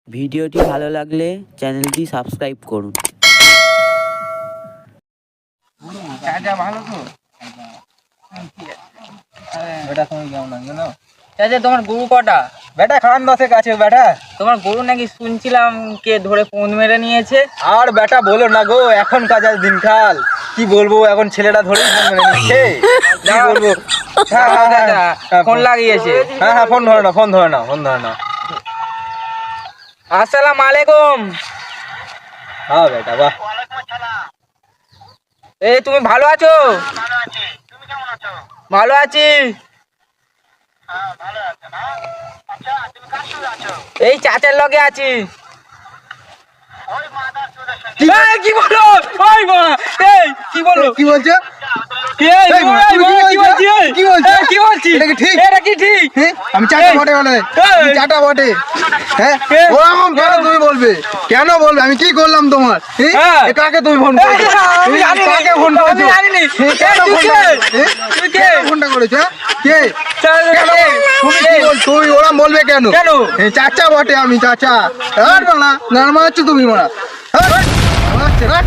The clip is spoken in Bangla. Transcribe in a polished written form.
ভিডিওটি ভালো লাগলে চ্যানেলটি সাবস্ক্রাইব করুন। ভালো তো বেটা তুমি কেমন আছো না? চাচা তোমার গরু কটা? বেটা খান দশেক আছে বেটা। তোমার গরু নাকি শুনছিলাম কে ধরে পোঁদ মেরে নিয়েছে। আর বেটা বলো না গো, এখন কাজের দিনকাল কি বলবো, এখন ছেলেটা ধরেই ফোন মেরে নিচ্ছে। কি বলবো? হ্যাঁ হ্যাঁ হ্যাঁ ফোন লাগিয়েছে। হ্যাঁ হ্যাঁ ফোন ধরে না, ফোন ধরে না, ফোন ধরে না। আসসালামু আলাইকুম। হ্যাঁ বেটা বাহ। এই তুমি ভালো আছো? ভালো আছি। এই চাচার লগে আছি। এই, কি বলো? ওই মা, এই কি বলো? কি বলছো? এই, এই মা, এই, তুমি মা, কি বলছো? কি কি বলছি? বলছো? এই, কি বলছি? এটা কি ঠিক? এটা কি ঠিক? হ্যাঁ? আমি চাটা এই, বটে বলে এই, আমি চাটা বটে। হ্যাঁ এই, ওরকম কেন তুমি বলবে? কেন বলবে? আমি কি করলাম তোমার? হ্যাঁ। এ কাকে তুমি ফোন এই, করেছো? আমি জানি না, কাকে ফোন আমি করেছো? জানি না। হ্যাঁ, কেন এই, তুই ফোনটা কে? করেছো? হ্যাঁ? তুই কে? কেন ফোনটা করেছো? হ্যাঁ? কে? চল, কেন? এই, তুমি কি এই, বল? তুই ওরা বলবে কেন? কেন? এই চাচা বটে, আমি চাচা। আর বাড়া, নার্মা হচ্ছে তুমি বাড়া। হ্যাঁ? নার্মা হচ্ছে না?